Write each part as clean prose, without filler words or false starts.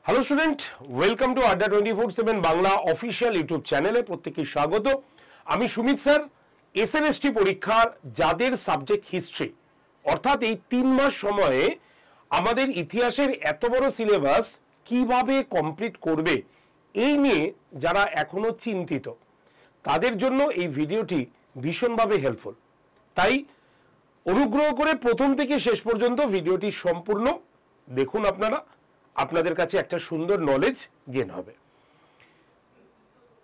Hello student, welcome to আড্ডা 24/7 Bangla official YouTube চ্যানেলে প্রত্যেককে স্বাগত। আমি সুমিত স্যার। এসএলএসটি পরীক্ষার যাদের সাবজেক্ট হিস্ট্রি, অর্থাৎ এই 3 মাস সময়ে আমাদের ইতিহাসের এত বড় সিলেবাস কিভাবে কমপ্লিট করবে এই নিয়ে যারা এখনো চিন্তিত, তাদের জন্য এই ভিডিওটি ভীষণভাবে হেল্পফুল। তাই অনুগ্রহ করে প্রথম থেকে শেষ পর্যন্ত ভিডিওটি সম্পূর্ণ দেখুন। আপনাদের কাছে একটা সুন্দর নলেজ গেইন হবে।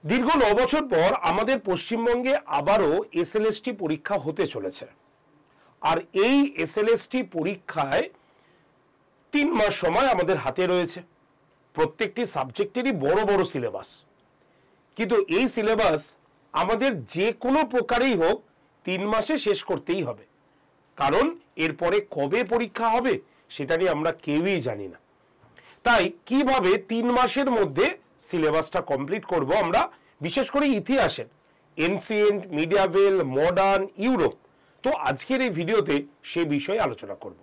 দীর্ঘ 9 বছর পর আমাদের পশ্চিমবঙ্গে আবারও এসএলএসটি পরীক্ষা হতে চলেছে। আর এই এসএলএসটি পরীক্ষায় 3 মাস সময় আমাদের হাতে রয়েছে। প্রত্যেকটি সাবজেক্টেরই বড় বড় সিলেবাস, কিন্তু এই সিলেবাস আমাদের যে কোনো প্রকারেই হোক 3 মাসে শেষ করতেই হবে, কারণ এরপরে কবে পরীক্ষা হবে সেটা নিয়ে আমরা কেউই জানি না। তাই কিভাবে 3 মাসের মধ্যে সিলেবাসটা কমপ্লিট করব আমরা, বিশেষ করে ইতিহাসের এনসিয়েন্ট, মিডিয়াভেল, মডার্ন, ইউরোপ। তো আজকের এই ভিডিওতে সেই বিষয়ে আলোচনা করব।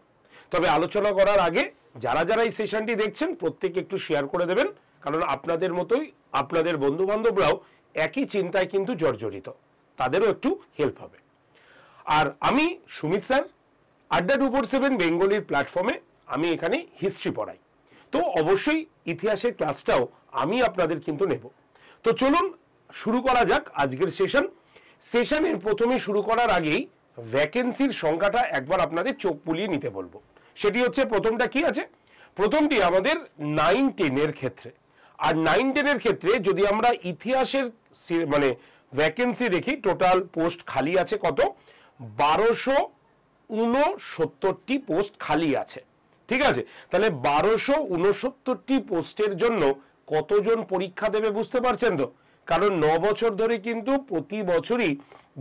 তবে আলোচনা করার আগে যারা যারা এই সেশনটি দেখছেন প্রত্যেকে একটু শেয়ার করে দেবেন, কারণ আপনাদের মতোই আপনাদের বন্ধু বান্ধবরাও একই চিন্তায় কিন্তু জর্জরিত, তাদেরও একটু হেল্প হবে। আর আমি সুমিত স্যার, আড্ডা 24/7 বেঙ্গলির প্ল্যাটফর্মে আমি এখানে হিস্ট্রি পড়াই। তো অবশ্যই ইতিহাসের ক্লাসটাও আমি আপনাদের কিন্তু নেব। তো চলুন শুরু করা যাক আজকের সেশনের প্রথমে শুরু করার আগেই ভ্যাকেন্সির সংখ্যাটা একবার আপনাদের চোখ বুলিয়ে নিতে বলবো। সেটি হচ্ছে, প্রথমটা কি আছে, প্রথমটি আমাদের 9-10 এর ক্ষেত্রে। আর 9-10 এর ক্ষেত্রে যদি আমরা ইতিহাসের ভ্যাকেন্সি দেখি, টোটাল পোস্ট খালি আছে কত, 1269টি পোস্ট খালি আছে। ঠিক আছে, তাহলে 1269টি পোস্টের জন্য কতজন পরীক্ষা দেবে বুঝতে পারছেন তো? কারণ 9 বছর ধরে কিন্তু প্রতি বছরই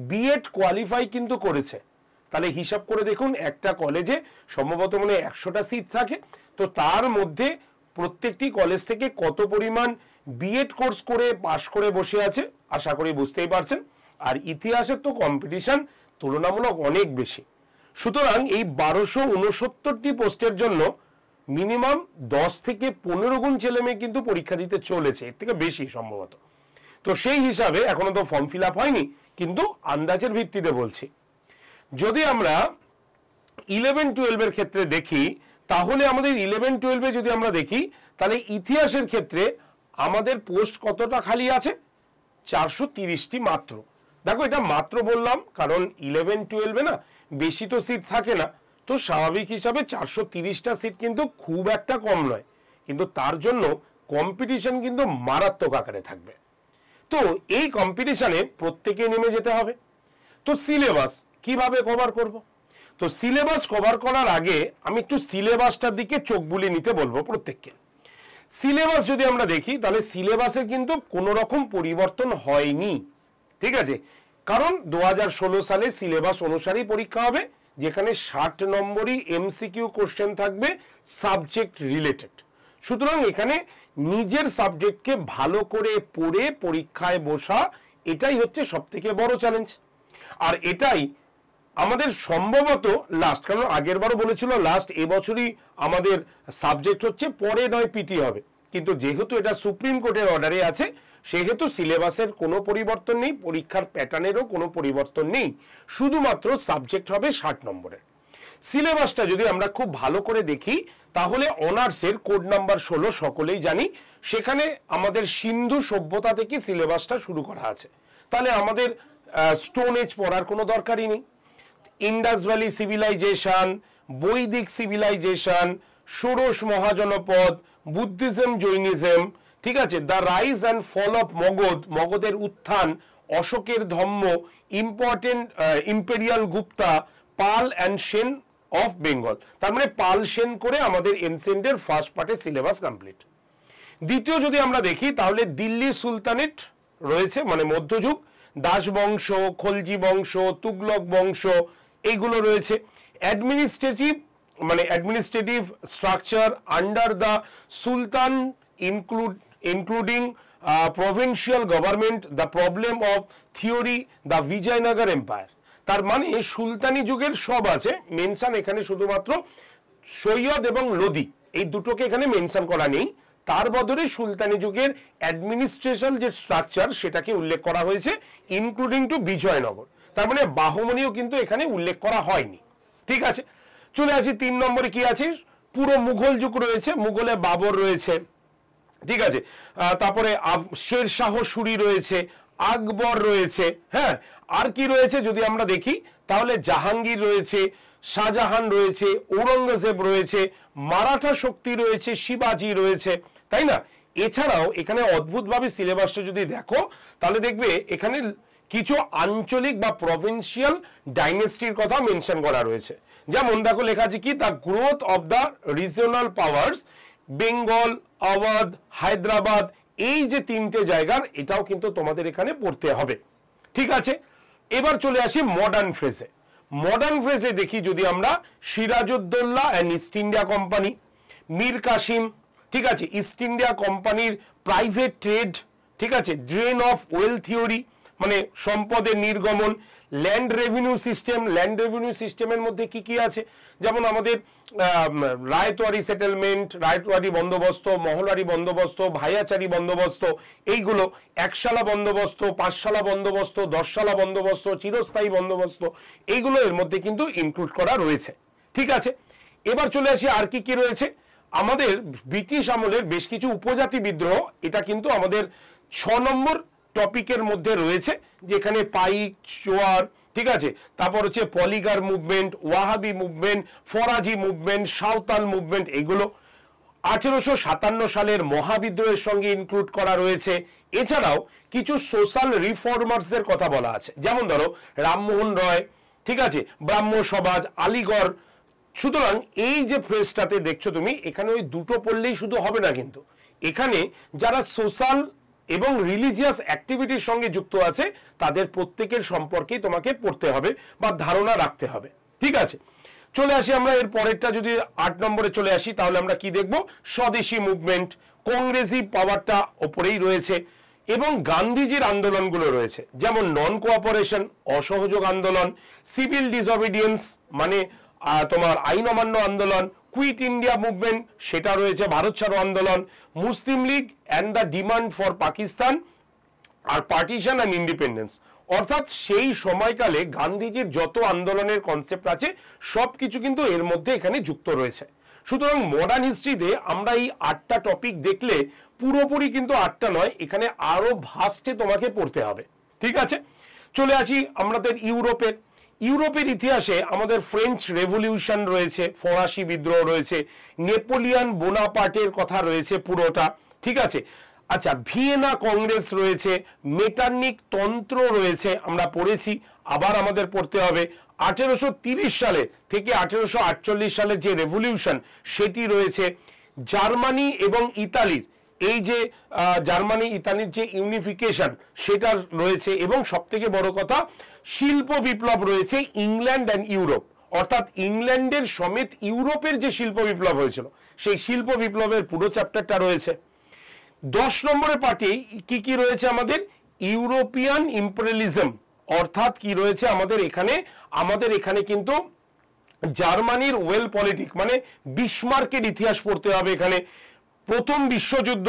বিএড কোয়ালিফাই কিন্তু করেছে। তাহলে হিসাব করে দেখুন, একটা কলেজে সম্ভবত 100টা সিট থাকে, তো তার মধ্যে প্রত্যেকটি কলেজ থেকে কত পরিমাণ বিএড কোর্স করে পাশ করে বসে আছে আশা করি বুঝতেই পারছেন। আর ইতিহাসের তো কম্পিটিশন তুলনামূলক অনেক বেশি। সুতরাং এই 1269টি পোস্টের জন্য মিনিমাম 10 থেকে 15 গুণ ছেলে মেয়ে কিন্তু পরীক্ষা দিতে চলেছে, এর থেকে বেশি সম্ভবত। তো সেই হিসাবে এখনো তো ফর্ম ফিল আপ হয়নি, কিন্তু আন্দাজের ভিত্তিতে বলছি। যদি আমরা 11-12 এর ক্ষেত্রে দেখি, তাহলে আমাদের 11-12 যদি আমরা দেখি, তাহলে ইতিহাসের ক্ষেত্রে আমাদের পোস্ট কতটা খালি আছে, 430টি মাত্র। দেখো, এটা মাত্র বললাম কারণ 11-12 না বেশি তো সিট থাকে না, তো স্বাভাবিক হিসাবে 430টা সিট কিন্তু খুব একটা কম নয়, কিন্তু তার জন্য কম্পিটিশন কিন্তু মারাত্মক আকারে থাকবে। তো এই কম্পিটিশনে প্রত্যেকে নেমে যেতে হবে। তো সিলেবাস কিভাবে কভার করব? তো সিলেবাস কভার করার আগে আমি একটু সিলেবাসটার দিকে চোখ বুলিয়ে নিতে বলবো প্রত্যেককে। সিলেবাস যদি আমরা দেখি, তাহলে সিলেবাসে কিন্তু কোনো রকম পরিবর্তন হয়নি। ঠিক আছে, কারণ 2016 সালে সিলেবাস অনুসারেই পরীক্ষা হবে, যেখানে 60 নম্বরই এমসিকিউ কোশ্চেন থাকবে সাবজেক্ট রিলেটেড। সুতরাং এখানে নিজের সাবজেক্টকে ভালো করে পড়ে পরীক্ষায় বসা, এটাই হচ্ছে সবথেকে বড় চ্যালেঞ্জ। আর এটাই আমাদের সম্ভবত লাস্ট, কারণ আগের বারও বলেছিল লাস্ট, এবছরই আমাদের সাবজেক্ট হচ্ছে, পরে নয় পিটি হবে। কিন্তু যেহেতু এটা সুপ্রিম কোর্টের অর্ডারে আছে, সেহেতু সিলেবাসের কোনো পরিবর্তন নেই, পরীক্ষার প্যাটার্নেরও কোনো পরিবর্তন নেই, শুধুমাত্র সাবজেক্ট হবে 60 নম্বরের। সিলেবাসটা যদি আমরা খুব ভালো করে দেখি, তাহলে অনার্সের কোড নাম্বার 16 সকলেই জানি, সেখানে আমাদের সিন্ধু সভ্যতা থেকে সিলেবাসটা শুরু করা আছে। তাহলে আমাদের স্টোন এজ পড়ার কোনো দরকারই নেই। Indus valley civilization, Vedic civilization, ষোড়শ মহাজনপদ, বুদ্ধিজম, জৈনিজম, ঠিক আছে, the rise and fall of Magadh, মগধের উত্থান, অশোকের ধম্ম, important imperial Gupta, Pal and Sen of Bengal. তার মানে পাল সেন করে আমাদের এনসিয়েন্টের ফার্স্ট পার্টের সিলেবাস কমপ্লিট। দ্বিতীয় যদি আমরা দেখি, তাহলে দিল্লি সুলতানেট রয়েছে, মধ্যযুগ, দাস বংশ, খলজি বংশ, তুগলক বংশ, এইগুলো রয়েছে। Administrative structure under the Sultan including provincial government, the problem of theory, the Vijayanagar empire। তার মানে সুলতানি যুগের সব আছে মেনশন, এখানে শুধুমাত্র সৈয়দ এবং লোদি এই দুটোকে এখানে মেনশন করা নেই। তার বদলে সুলতানি যুগের অ্যাডমিনিস্ট্রেশন যে স্ট্রাকচার সেটাকে উল্লেখ করা হয়েছে, ইনক্লুডিং টু বিজয়নগর। তার মানে বাহমনিও কিন্তু এখানে উল্লেখ করা হয়নি। ঠিক আছে, চলে আসি 3 নম্বরে কি আছে, পুরো মুঘল যুগ রয়েছে, মুঘলে বাবর রয়েছে, ঠিক আছে, তারপরে শেরশাহ সুরি রয়েছে, আকবর রয়েছে, হ্যাঁ, আর কি রয়েছে যদি আমরা দেখি তাহলে জাহাঙ্গীর রয়েছে, শাহজাহান রয়েছে, ঔরঙ্গজেব রয়েছে, মারাঠা শক্তি রয়েছে, শিবাজি রয়েছে, তাই না? এছাড়াও এখানে অদ্ভুতভাবে সিলেবাসটা যদি দেখো তাহলে দেখবে এখানে কিছু আঞ্চলিক বা প্রভিন্সিয়াল ডাইনেস্টির কথা মেনশন করা রয়েছে। যেমন দেখো লেখা আছে কি, the growth of the regional powers, Bengal, Awadh, Hyderabad, এই যে 3টে জায়গার, এটাও কিন্তু তোমাদের এখানে পড়তে হবে। ঠিক আছে, এবার চলে আসি মডার্ন ফেজে। মডার্ন ফেজে দেখি যদি আমরা, Sirajuddaulah and East India company, Mir Kasim, ঠিক আছে, ইস্ট ইন্ডিয়া কোম্পানির প্রাইভেট ট্রেড, ঠিক আছে, ড্রেন অফ ওয়েল থিওরি মানে সম্পদের নির্গমন, land revenue system, land revenue সিস্টেমের মধ্যে কি কি আছে, যেমন আমাদের রায়তওয়ারি সেটেলমেন্ট, রায়তওয়ারি বন্দোবস্ত, মহলারি বন্দোবস্ত, ভাইয়াচারি বন্দোবস্ত, এইগুলো, একশালা বন্দোবস্ত, 5 শালা বন্দোবস্ত, 10 শালা বন্দোবস্ত, চিরস্থায়ী বন্দোবস্ত, এইগুলো এর মধ্যে কিন্তু ইনক্লুড করা রয়েছে। ঠিক আছে, এবার চলে আসি আর কি কি রয়েছে। আমাদের ব্রিটিশ আমলের বেশ কিছু উপজাতি বিদ্রোহ, এটা কিন্তু আমাদের 6 নম্বর টপিকের মধ্যে রয়েছে, যেখানে পাইক, চোয়ার, ঠিক আছে, তারপর হচ্ছে Poligar movement, Wahabi movement, Faraizi movement, Santhal movement, এগুলো 1857 সালের মহাবিদ্রোহের সঙ্গে ইনক্লুড করা রয়েছে। এছাড়াও কিছু সোশ্যাল রিফর্মার্সদের কথা বলা আছে, যেমন ধরো রামমোহন রয়, ঠিক আছে, ব্রাহ্ম সমাজ, আলিগড়। সুতরাং এই যে ফ্রেজটাতে দেখছো তুমি, এখানে ওই দুটো পড়লেই শুধু হবে না, কিন্তু এখানে যারা সোশ্যাল এবং রিলিজিয়াস অ্যাক্টিভিটির সঙ্গে যুক্ত আছে তাদের প্রত্যেকের সম্পর্কেই তোমাকে পড়তে হবে বা ধারণা রাখতে হবে। ঠিক আছে, চলে আসি আমরা এর পরেরটা, যদি 8 নম্বরে চলে আসি তাহলে আমরা কি দেখব, স্বদেশী মুভমেন্ট, কংগ্রেসি পাওয়ারটা ওপরেই রয়েছে, এবং গান্ধীজির আন্দোলনগুলো রয়েছে, যেমন নন কোঅপারেশন, অসহযোগ আন্দোলন, সিভিল ডিসঅবিডিয়েন্স মানে তোমার আইন অমান্য আন্দোলন, কুইট ইন্ডিয়া মুভমেন্ট সেটা রয়েছে, ভারত ছাড়ো আন্দোলন, Muslim League and the demand for Pakistan, আর পার্টিশন অ্যান্ড ইন্ডিপেন্ডেন্স। অর্থাৎ সেই সময়কালে গান্ধীজির যত আন্দোলনের কনসেপ্ট আছে সবকিছু কিন্তু এর মধ্যে এখানে যুক্ত রয়েছে। সুতরাং মডার্ন হিস্ট্রিতে আমরা এই 8টা টপিক দেখলে পুরোপুরি কিন্তু 8টা নয়, এখানে আরো ভাস্টে তোমাকে পড়তে হবে। ঠিক আছে, চলে আসি আমাদের ইউরোপের ইতিহাসে আমাদের ফ্রেঞ্চ রেভলিউশন রয়েছে, ফরাসি বিদ্রোহ রয়েছে, নেপোলিয়ান বোনাপার্টের কথা রয়েছে পুরোটা। ঠিক আছে, আচ্ছা, ভিয়েনা কংগ্রেস রয়েছে, মেটার্নিক তন্ত্র রয়েছে, আমরা পড়েছি, আবার আমাদের পড়তে হবে। 1830 সালে থেকে 1848 সালের যে রেভলিউশন সেটি রয়েছে। জার্মানি এবং ইতালির এই যে জার্মানি ইতালির যে ইউনিফিকেশন সেটা রয়েছে, এবং সবথেকে বড় কথা শিল্প বিপ্লব রয়েছে ইংল্যান্ড অ্যান্ড ইউরোপ, অর্থাৎ ইংল্যান্ডের সমেত ইউরোপের যে শিল্প বিপ্লব হয়েছিল সেই শিল্প বিপ্লবের পুরো চ্যাপ্টারটা রয়েছে। 10 নম্বরের পার্টি কি কি রয়েছে আমাদের, ইউরোপিয়ান ইম্পেরিয়ালিজম, অর্থাৎ কি রয়েছে আমাদের এখানে কিন্তু জার্মানির ওয়েল পলিটিক মানে বিসমার্কের ইতিহাস পড়তে হবে এখানে, প্রথম বিশ্বযুদ্ধ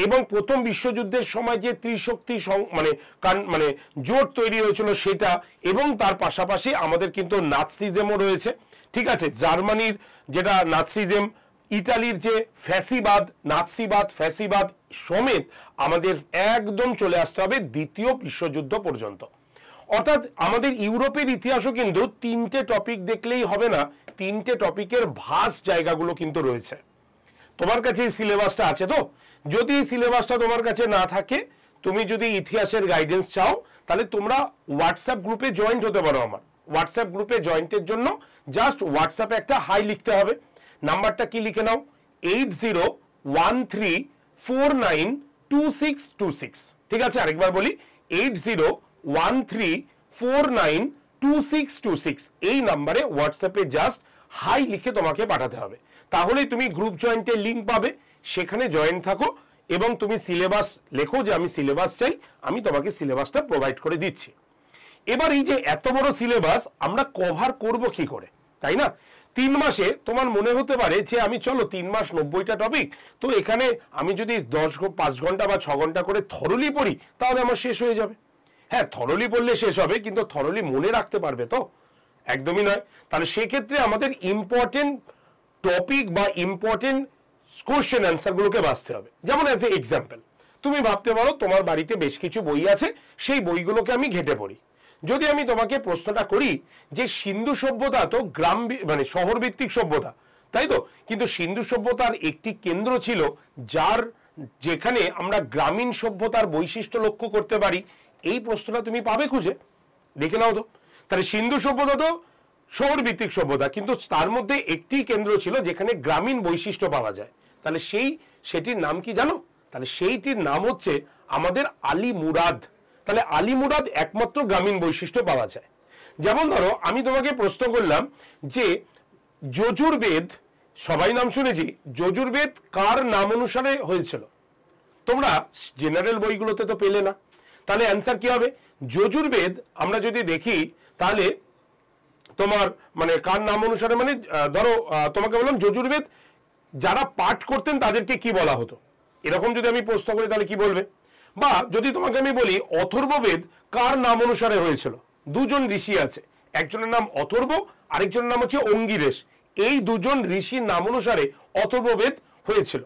এবং প্রথম বিশ্বযুদ্ধের সময় যে ত্রিশক্তি মানে জোট তৈরি হয়েছিল সেটা, এবং তার পাশাপাশি আমাদের কিন্তু নাৎসিজমও রয়েছে। ঠিক আছে, জার্মানির যেটা নাৎসিজম, ইটালির যে ফ্যাসিবাদ সমেত আমাদের একদম চলে আসতে হবে দ্বিতীয় বিশ্বযুদ্ধ পর্যন্ত। অর্থাৎ আমাদের ইউরোপের ইতিহাসও কিন্তু 3টে টপিক দেখলেই হবে না, 3টে টপিকের ভাস জায়গাগুলো কিন্তু রয়েছে। তোমার কাছে এই সিলেবাসটা আছে তো? যদি এই সিলেবাসটা তোমার কাছে না থাকে, তুমি যদি ইতিহাসের গাইডেন্স চাও, তাহলে তোমরা হোয়াটসঅ্যাপ গ্রুপে জয়েন্ট হতে পারো। আমার হোয়াটসঅ্যাপ গ্রুপে জয়েন্টের জন্য জাস্ট হোয়াটসঅ্যাপে একটা হাই লিখতে হবে। নাম্বারটা কি লিখে নাও, 8013492626। ঠিক আছে, আরেকবার বলি, 8013492626। এই নাম্বারে হোয়াটসঅ্যাপে জাস্ট হাই লিখে তোমাকে পাঠাতে হবে, তাহলেই তুমি গ্রুপ জয়েন্টের লিঙ্ক পাবে, সেখানে জয়েন থাকো এবং তুমি সিলেবাস লেখো যে আমি সিলেবাস চাই, আমি তোমাকে সিলেবাসটা প্রোভাইড করে দিচ্ছি। এবার এই যে এত বড় সিলেবাস আমরা কভার করব কি করে, তাই না? 3 মাসে তোমার মনে হতে পারে যে আমি চলো 3 মাস 90টা টপিক, তো এখানে আমি যদি 5 ঘন্টা বা 6 ঘন্টা করে থরলি পড়ি তাহলে আমার শেষ হয়ে যাবে। হ্যাঁ, থরলি পড়লে শেষ হবে, কিন্তু থরলি মনে রাখতে পারবে তো? একদমই নয়। তাহলে সেক্ষেত্রে আমাদের ইম্পর্টেন্ট টপিক বা ইম্পর্টেন্ট কোশ্চেন অ্যান্সারগুলোকে বাছতে হবে। যেমন অ্যাজ এ এক্সাম্পল তুমি ভাবতে পারো তোমার বাড়িতে বেশ কিছু বই আছে, সেই বইগুলোকে আমি ঘেটে পড়ি। যদি আমি তোমাকে প্রশ্নটা করি যে সিন্ধু সভ্যতা তো গ্রাম মানে শহর ভিত্তিক সভ্যতা, তাই তো? কিন্তু সিন্ধু সভ্যতার একটি কেন্দ্র ছিল যেখানে আমরা গ্রামীণ সভ্যতার বৈশিষ্ট্য লক্ষ্য করতে পারি, এই প্রশ্নটা তুমি পাবে খুঁজে, দেখে নাও তো। তাহলে সিন্ধু সভ্যতা তো শহর ভিত্তিক সভ্যতা, কিন্তু তার মধ্যে একটি কেন্দ্র ছিল যেখানে গ্রামীণ বৈশিষ্ট্য পাওয়া যায়। তাহলে সেটির নাম কি জানো? তাহলে সেইটির নাম হচ্ছে আমাদের আলিমুরাদ। তাহলে আলিমুরাদ একমাত্র গ্রামীণ বৈশিষ্ট্য পাওয়া যায়। যেমন ধরো আমি তোমাকে প্রশ্ন করলাম যে যজুর্বেদ, সবাই নাম শুনেছি, যজুর্বেদ কার নাম অনুসারে হয়েছিল? তোমরা জেনারেল বইগুলোতে তো পেলে না। তাহলে অ্যান্সার কি হবে? যজুর্বেদ আমরা যদি দেখি তাহলে তোমার মানে কার নাম অনুসারে, মানে ধরো তোমাকে বললাম যজুর্বেদ যারা পাঠ করতেন তাদেরকে কি বলা হতো, এরকম যদি আমি প্রশ্ন করি তাহলে কি বলবে? বা যদি তোমাকে আমি বলি অথর্ববেদ কার নাম অনুসারে হয়েছিল? দুজন ঋষি আছে, একজনের নাম অথর্ব, আরেকজনের নাম হচ্ছে অঙ্গিরেশ। এই দুজন ঋষির নাম অনুসারে অথর্ববেদ হয়েছিল।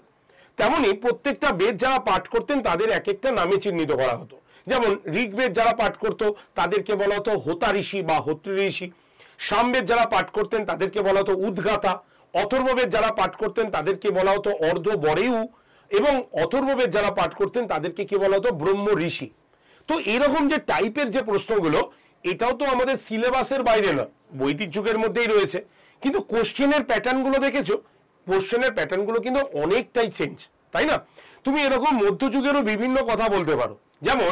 তেমনি প্রত্যেকটা বেদ যারা পাঠ করতেন তাদের এক একটা নামে চিহ্নিত করা হতো। যেমন ঋগ্বেদ যারা পাঠ করতো তাদেরকে বলা হতো হোতা ঋষি বা হোত্রী ঋষি। সামবেদ যারা পাঠ করতেন তাদেরকে বলা হতো উদ্গাতা। অথর্ববেদ যারা পাঠ করতেন তাদেরকে বলা হতো অর্ধ বরেউ, এবং অথর্ববেদ যারা পাঠ করতেন তাদেরকে কি বলা হতো? ব্রহ্ম ঋষি। তো এরকম যে টাইপের যে প্রশ্নগুলো, এটাও তো আমাদের সিলেবাসের বাইরে নয়, বৈদিক যুগের মধ্যেই রয়েছে। কিন্তু কোশ্চেনের প্যাটার্নগুলো দেখেছো? কোশ্চেনের প্যাটার্নগুলো কিন্তু অনেকটাই চেঞ্জ, তাই না? তুমি এরকম মধ্যযুগেরও বিভিন্ন কথা বলতে পারো। যেমন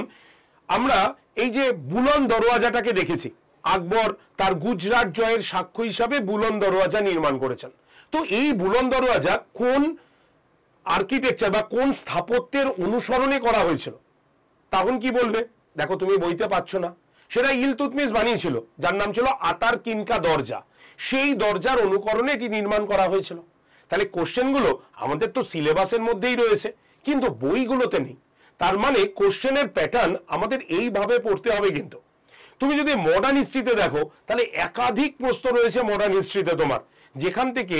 আমরা এই যে বুলন দরওয়াজাটাকে দেখেছি, আকবর তার গুজরাট জয়ের সাক্ষ্য হিসাবে বুলন দরওয়াজা নির্মাণ করেছেন। তো এই বুলন দরওয়াজা কোন আর্কিটেকচার বা কোন স্থাপত্যের অনুসরণে করা হয়েছিল? তখন কি বলবে? দেখো তুমি বইতে পাচ্ছ না, সেটা ইলতুৎমিশ বানিয়েছিল, যার নাম ছিল আতার কিনকা দরজা। সেই দরজার অনুকরণে এটি নির্মাণ করা হয়েছিল। তাহলে কোশ্চেনগুলো আমাদের তো সিলেবাসের মধ্যেই রয়েছে, কিন্তু বইগুলোতে নেই। তার মানে কোশ্চেনের প্যাটার্ন আমাদের এইভাবে পড়তে হবে। কিন্তু তুমি যদি মডার্ন হিস্ট্রিতে দেখো তাহলে একাধিক প্রশ্ন রয়েছে মডার্ন হিস্ট্রিতে তোমার, যেখান থেকে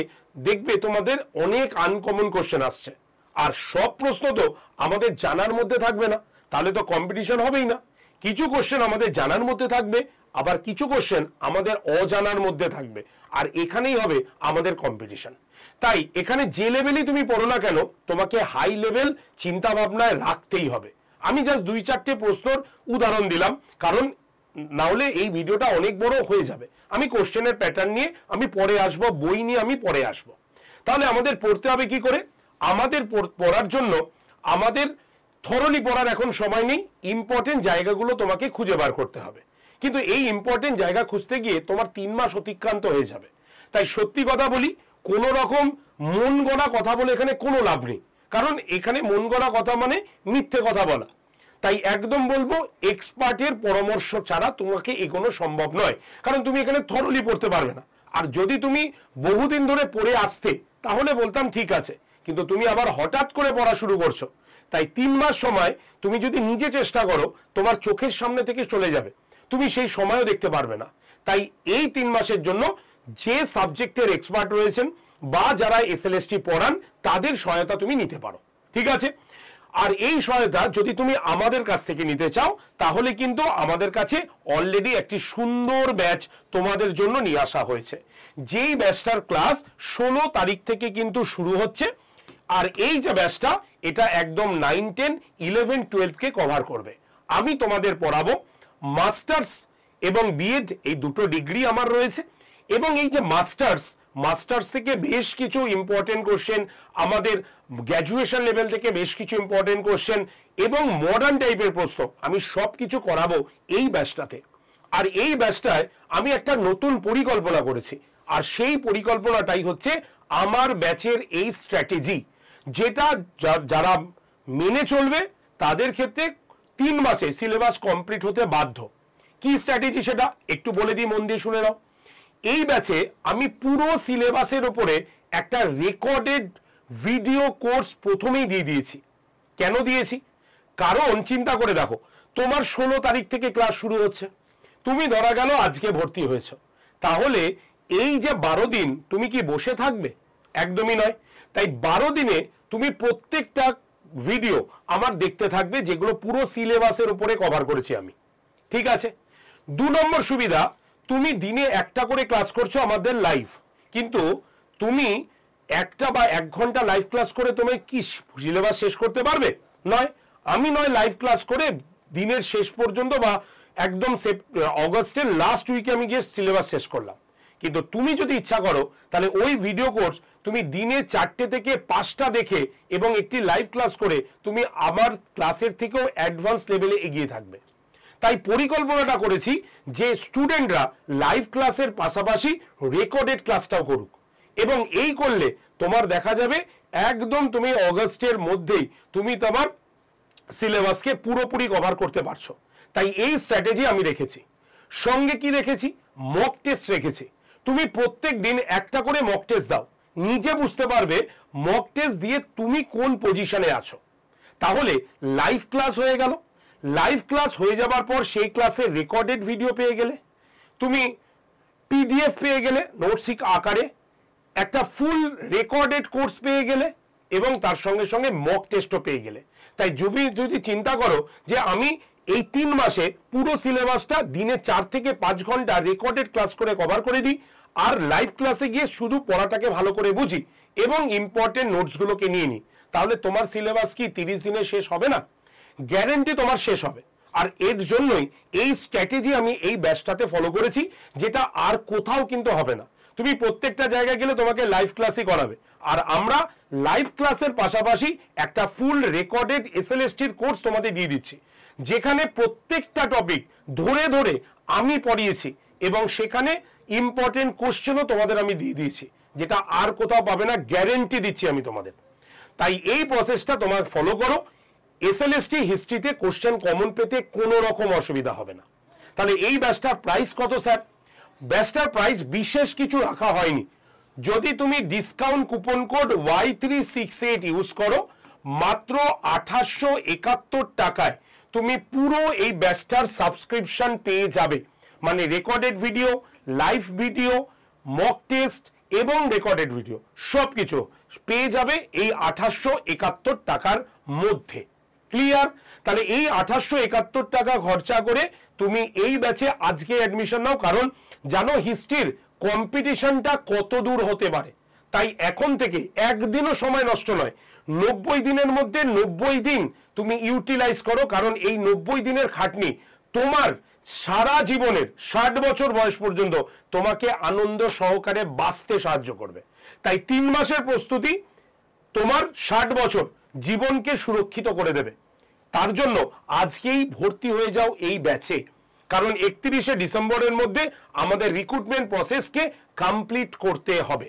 দেখবে তোমাদের অনেক আনকমন কোশ্চেন আসছে। আর সব প্রশ্ন তো আমাদের জানার মধ্যে থাকবে না, তাহলে তো কম্পিটিশন হবেই না। কিছু কোশ্চেন আমাদের জানার মধ্যে থাকবে, আবার কিছু কোশ্চেন আমাদের অজানার মধ্যে থাকবে, আর এখানেই হবে আমাদের কম্পিটিশন। তাই এখানে যে লেভেলই তুমি পড়ো না কেন, তোমাকে হাই লেভেল চিন্তা ভাবনায় রাখতেই হবে। আমি জাস্ট 2-4টে প্রশ্নের উদাহরণ দিলাম, কারণ না হলে এই ভিডিওটা অনেক বড় হয়ে যাবে। আমি কোশ্চেনের প্যাটার্ন নিয়ে আমি পরে আসবো, বই নিয়ে আমি পরে আসবো। তাহলে আমাদের পড়তে হবে কি করে? আমাদের পড়ার জন্য আমাদের থরলি পড়ার এখন সময় নেই, ইম্পর্টেন্ট জায়গাগুলো তোমাকে খুঁজে বার করতে হবে। কিন্তু এই ইম্পর্টেন্ট জায়গা খুঁজতে গিয়ে তোমার 3 মাস অতিক্রান্ত হয়ে যাবে। তাই সত্যি কথা বলি, কোনো রকম মন গড়া কথা বলে এখানে কোনো লাভ নেই, কারণ এখানে মন গড়া কথা মানে মিথ্যে কথা বলা। তাই একদম বলবো এক্সপার্টের পরামর্শ ছাড়া তোমাকে এগোনো সম্ভব নয়, কারণ তুমি এখানে থরলি পড়তে পারবে না। আর যদি তুমি বহুদিন ধরে পড়ে আসতে তাহলে বলতাম ঠিক আছে, কিন্তু তুমি আবার হঠাৎ করে পড়া শুরু করছো। তাই 3 মাস সময় তুমি যদি নিজে চেষ্টা করো, তোমার চোখের সামনে থেকে চলে যাবে, তুমি সেই সময়ও দেখতে পারবে না। তাই এই 3 মাসের জন্য যে সাবজেক্টের এক্সপার্ট রয়েছেন বা যারা এসএলএসটি পড়ান তাদের সহায়তা তুমি নিতে পারো, ঠিক আছে? আর এই সহায়তা যদি তুমি আমাদের কাছ থেকে নিতে চাও তাহলে কিন্তু আমাদের কাছে অলরেডি একটি সুন্দর ব্যাচ তোমাদের জন্য নিয়ে আসা হয়েছে। যেই ব্যাচটার ক্লাস 16 তারিখ থেকে কিন্তু শুরু হচ্ছে। আর এই যে ব্যাচটা, এটা একদম 9, 10, 11, 12 কে কভার করবে। আমি তোমাদের পড়াবো মাস্টার্স এবং বিএড, এই দুটো ডিগ্রি আমার রয়েছে। এবং এই যে মাস্টার্স থেকে বেশ কিছু ইম্পর্টেন্ট কোশ্চেন, আমাদের গ্র্যাজুয়েশন লেভেল থেকে বেশ কিছু ইম্পর্টেন্ট কোশ্চেন এবং মডার্ন টাইপের প্রশ্ন, আমি সব কিছু করাবো এই ব্যাচটাতে। আর এই ব্যাচটায় আমি একটা নতুন পরিকল্পনা করেছি, আর সেই পরিকল্পনাটাই হচ্ছে আমার ব্যাচের এই স্ট্র্যাটেজি, যেটা যারা মেনে চলবে তাদের ক্ষেত্রে 3 মাসে সিলেবাস কমপ্লিট হতে বাধ্য। কি স্ট্র্যাটেজি সেটা একটু বলে দিই, মন দিয়ে শুনে নাও। এই ব্যাচে আমি পুরো সিলেবাসের উপরে একটা রেকর্ডেড ভিডিও কোর্স প্রথমেই দিয়ে দিয়েছি। কেন দিয়েছি? কারণ চিন্তা করে দেখো, তোমার 16 তারিখ থেকে ক্লাস শুরু হচ্ছে, তুমি ধরা গেল আজকে ভর্তি হয়েছ, তাহলে এই যে 12 দিন তুমি কি বসে থাকবে? একদমই নয়। তাই 12 দিনে তুমি প্রত্যেকটা ভিডিও আমার দেখতে থাকবে, যেগুলো পুরো সিলেবাসের উপরে কভার করেছি আমি। ঠিক আছে। 2 নম্বর সুবিধা, তুমি দিনে একটা করে ক্লাস করছো আমাদের লাইভ, কিন্তু তুমি একটা বা 1 ঘন্টা লাইভ ক্লাস করে তুমি কি সিলেবাস শেষ করতে পারবে? নয়। আমি নয় লাইভ ক্লাস করে দিনের শেষ পর্যন্ত বা একদম অগস্টের লাস্ট উইকে আমি গিয়ে সিলেবাস শেষ করলাম, কিন্তু তুমি যদি ইচ্ছা করো তাহলে ওই ভিডিও কোর্স তুমি দিনে 4টে থেকে 5টা দেখে এবং একটি লাইভ ক্লাস করে তুমি আমার ক্লাসের থেকেও অ্যাডভান্স লেভেলে এগিয়ে থাকবে। তাই পরিকল্পনাটা করেছি যে স্টুডেন্টরা লাইভ ক্লাসের পাশাপাশি রেকর্ডেড ক্লাসটাও করুক, এবং এই করলে তোমার দেখা যাবে একদম তুমি অগস্টের মধ্যেই তুমি তোমার সিলেবাসকে পুরোপুরি কভার করতে পারছো। তাই এই স্ট্র্যাটেজি আমি রেখেছি। সঙ্গে কি রেখেছি? মক টেস্ট রেখেছি। তুমি প্রত্যেক দিন একটা করে মক টেস্ট দাও, নিজে বুঝতে পারবে মক টেস্ট দিয়ে তুমি কোন পজিশনে আছো। তাহলে লাইভ ক্লাস হয়ে গেল, লাইভ ক্লাস হয়ে যাবার পর সেই ক্লাসের রেকর্ডেড ভিডিও পেয়ে গেলে, তুমি পিডিএফ পেয়ে গেলে নোটস আকারে, একটা ফুল রেকর্ডেড কোর্স পেয়ে গেলে, এবং তার সঙ্গে সঙ্গে মক টেস্টও পেয়ে গেলে। তাই যদি চিন্তা করো যে আমি এই 3 মাসে পুরো সিলেবাসটা দিনে 4 থেকে 5 ঘন্টা রেকর্ডেড ক্লাস করে কভার করে দিই, আর লাইভ ক্লাসে গিয়ে শুধু পড়াটাকে ভালো করে বুঝি এবং ইম্পর্টেন্ট নোটসগুলোকে নিয়ে নিই, তাহলে তোমার সিলেবাস কি 30 দিনে শেষ হবে না? গ্যারেন্টি তোমার শেষ হবে। আর এর জন্যই এই স্ট্র্যাটেজি আমি এই ব্যাচটাতে ফলো করেছি, যেটা আর কোথাও কিন্তু হবে না। তুমি প্রত্যেকটা জায়গায় গেলে তোমাকে লাইভ ক্লাসই করাবে, আর আমরা লাইভ ক্লাসের পাশাপাশি একটা ফুল রেকর্ডেড এসএলএসটির কোর্স তোমাদের দিয়ে দিচ্ছি, যেখানে প্রত্যেকটা টপিক ধরে ধরে আমি পড়িয়েছি এবং সেখানে ইম্পর্টেন্ট কোশ্চেনও তোমাদের আমি দিয়ে দিয়েছি, যেটা আর কোথাও পাবে না, গ্যারেন্টি দিচ্ছি আমি তোমাদের। তাই এই প্রসেসটা তোমার ফলো করো, এসএলএসটি হিস্ট্রিতে কোশ্চেন কমন পেতে কোনো রকম অসুবিধা হবে না। তাহলে এই ব্যাচটার প্রাইস কত স্যার? ব্যাচটার প্রাইস বিশেষ কিছু রাখা হয়নি। যদি তুমি discount coupon code Y368 use করো, মাত্র 2871 টাকায় তুমি পুরো এই ব্যাচটার সাবস্ক্রিপশন পেয়ে যাবে। মানে recorded video, live video, mock test এবং রেকর্ডেড ভিডিও সব কিছু পেয়ে যাবে এই 2871 টাকার মধ্যে। ক্লিয়ার? তাহলে এই 2871 টাকা খরচা করে তুমি এই ব্যাচে আজকে অ্যাডমিশন নাও, কারণ জানো হিস্ট্রির কম্পিটিশনটা কত দূর হতে পারে। তাই এখন থেকে একদিনও সময় নষ্ট নয়, 90 দিনের মধ্যে 90 দিন তুমি ইউটিলাইজ করো, কারণ এই 90 দিনের খাটনি তোমার সারা জীবনের 60 বছর বয়স পর্যন্ত তোমাকে আনন্দ সহকারে বাঁচতে সাহায্য করবে। তাই 3 মাসের প্রস্তুতি তোমার 60 বছর জীবনকে সুরক্ষিত করে দেবে। তার জন্য আজকেই ভর্তি হয়ে যাও এই ব্যাচে, কারণ 31শে ডিসেম্বরের মধ্যে আমাদের রিক্রুটমেন্ট প্রসেসকে কমপ্লিট করতে হবে।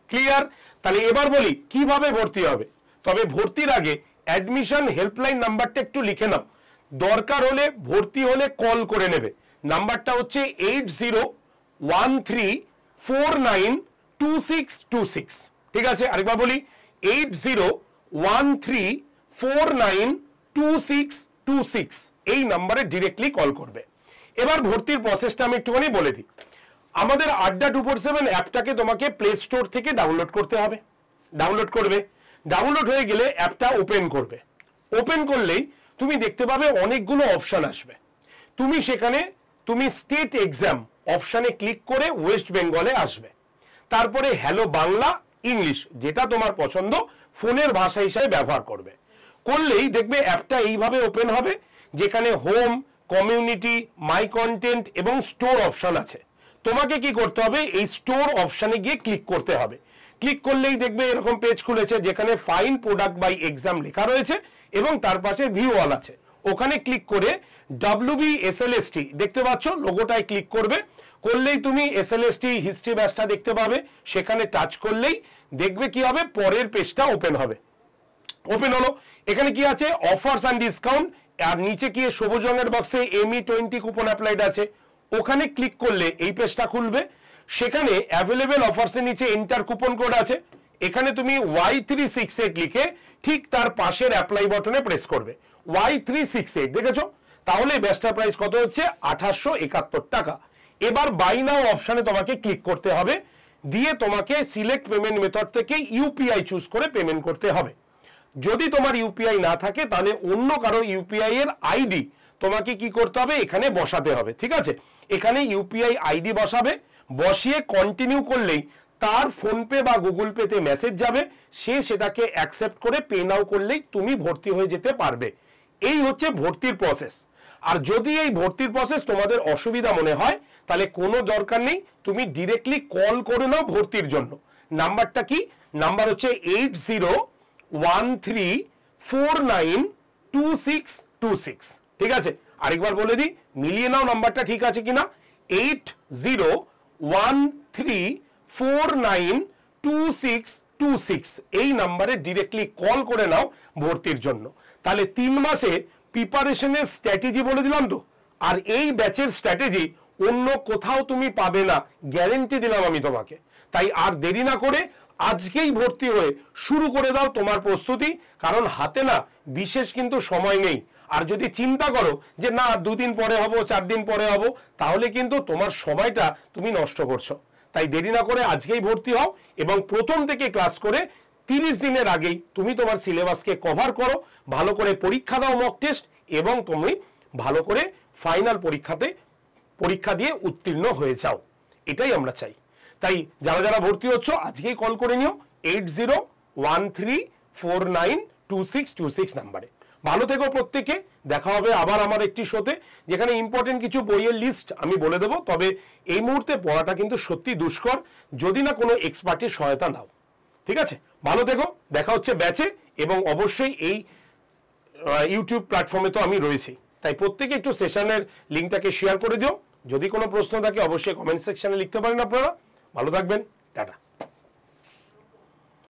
ক্লিয়ার? তাহলে এবার বলি কিভাবে ভর্তি হবে। তবে ভর্তির আগে অ্যাডমিশন হেল্পলাইন নাম্বারটা একটু লিখে নাও, দরকার হলে ভর্তি হলে কল করে নেবে। নাম্বারটা হচ্ছে 8013492626। ঠিক আছে, আরেকবার বলি 8013492626। এই নাম্বারে ডিরেক্টলি কল করবে। এবার ভর্তির প্রসেসটা আমি একটুখানি বলে দিই। আমাদের আড্ডা 247 অ্যাপটাকে তোমাকে প্লে স্টোর থেকে ডাউনলোড করতে হবে। ডাউনলোড করবে, ডাউনলোড হয়ে গেলে অ্যাপটা ওপেন করবে। ওপেন করলেই তুমি দেখতে পাবে অনেকগুলো অপশন আসবে। তুমি সেখানে স্টেট এক্সাম অপশানে ক্লিক করে ওয়েস্ট বেঙ্গলে আসবে। তারপরে হ্যালো বাংলা, ইংলিশ, যেটা তোমার পছন্দ ফোনের ভাষা হিসাবে ব্যবহার করবে। করলেই দেখবে অ্যাপটা এইভাবে ওপেন হবে, যেখানে হোম, কমিউনিটি, মাই কন্টেন্ট এবং স্টোর অপশন আছে। তোমাকে কি করতে হবে? এই স্টোর অপশানে গিয়ে ক্লিক করতে হবে। ক্লিক করলেই দেখবে এরকম পেজ খুলেছে, যেখানে ফাইন প্রোডাক্ট বাই এক্সাম লেখা রয়েছে এবং তার পাশে ভিউ অল আছে। ওখানে ক্লিক করে WBSLST দেখতে পাচ্ছ, লোগোটায় ক্লিক করবে। করলেই তুমি SLST হিস্ট্রি ব্যাচটা দেখতে পাবে। সেখানে টাচ করলেই দেখবে কি হবে, পরের পেজটা ওপেন হবে। ওপেন হলো, এখানে কি আছে? অফার্স অ্যান্ড ডিসকাউন্ট, আর নিচে কি সবুজ রঙের বক্সে ME20 কুপন অ্যাপ্লাইড আছে। ওখানে ক্লিক করলে এই পেজটা খুলবে। সেখানে অ্যাভেলেবেল অফার্সের নিচে এন্টার কুপন কোড আছে, এখানে তুমি Y368 লিখে ঠিক তার পাশের অ্যাপ্লাই বাটনে প্রেস করবে, Y368 দেখেছো, তাহলে ব্যাচটার প্রাইস কত হচ্ছে 2871 টাকা। এবার বাই নাও অপশনে তোমাকে ক্লিক করতে হবে, দিয়ে তোমাকে সিলেক্ট পেমেন্ট মেথড থেকে ইউপিআই চুজ করে পেমেন্ট করতে হবে। যদি তোমার ইউপিআই না থাকে তাহলে অন্য কারো ইউপিআই এর আইডি তোমাকে কি করতে হবে, এখানে বসাতে হবে। ঠিক আছে, এখানে ইউপিআই আইডি বসাবে, বসিয়ে কন্টিনিউ করলেই তার ফোনপে বা গুগল পেতে মেসেজ যাবে, সে সেটাকে অ্যাকসেপ্ট করে পে নাও করলেই তুমি ভর্তি হয়ে যেতে পারবে। এই হচ্ছে ভর্তির প্রসেস। আর যদি এই ভর্তির প্রসেস তোমাদের অসুবিধা মনে হয় তাহলে কোনো দরকার নেই, তুমি ডিরেক্টলি কল করে নাও ভর্তির জন্য। নাম্বারটা কি, নাম্বার হচ্ছে 8013492626। ঠিক আছে, আরেকবার বলে দিই, মিলিয়ে নাও নাম্বারটা ঠিক আছে কিনা, 8013492626। এই নাম্বারে ডিরেক্টলি কল করে নাও ভর্তির জন্য। তাহলে 3 মাসে প্রিপারেশনের স্ট্র্যাটেজি বলে দিলাম তো। আর এই ব্যাচের স্ট্র্যাটেজি অন্য কোথাও তুমি পাবে না, গ্যারেন্টি দিলাম আমি তোমাকে। তাই আর দেরি না করে আজকেই ভর্তি হয়ে শুরু করে দাও তোমার প্রস্তুতি, কারণ হাতে না বিশেষ কিন্তু সময় নেই। আর যদি চিন্তা করো যে না 2 দিন পরে হবো, 4 দিন পরে হবো, তাহলে কিন্তু তোমার সময়টা তুমি নষ্ট করছো। তাই দেরি না করে আজকেই ভর্তি হও এবং প্রথম থেকে ক্লাস করে 30 দিনের আগেই তুমি তোমার সিলেবাসকে কভার করো, ভালো করে পরীক্ষা দাও মক টেস্ট, এবং তুমি ভালো করে ফাইনাল পরীক্ষা দিয়ে উত্তীর্ণ হয়ে যাও। এটাই আমরা চাই। তাই যারা যারা ভর্তি হচ্ছ আজকেই কল করে নিও 8013492626 নাম্বারে। ভালো থেকো প্রত্যেকে, দেখা হবে আবার আমার একটি শোতে, যেখানে ইম্পর্টেন্ট কিছু বইয়ের লিস্ট আমি বলে দেবো। তবে এই মুহূর্তে পড়াটা কিন্তু সত্যি দুষ্কর যদি না কোনো এক্সপার্টের সহায়তা নাও। ঠিক আছে, ভালো থেকো, দেখা হচ্ছে ব্যাচে, এবং অবশ্যই এই ইউটিউব প্ল্যাটফর্মে তো আমি রয়েছি। তাই প্রত্যেকে একটু সেশনের লিঙ্কটাকে শেয়ার করে দিও। যদি কোনো প্রশ্ন থাকে অবশ্যই কমেন্ট সেকশনে লিখতে পারেন আপনারা। ভালো থাকবেন, টাটা।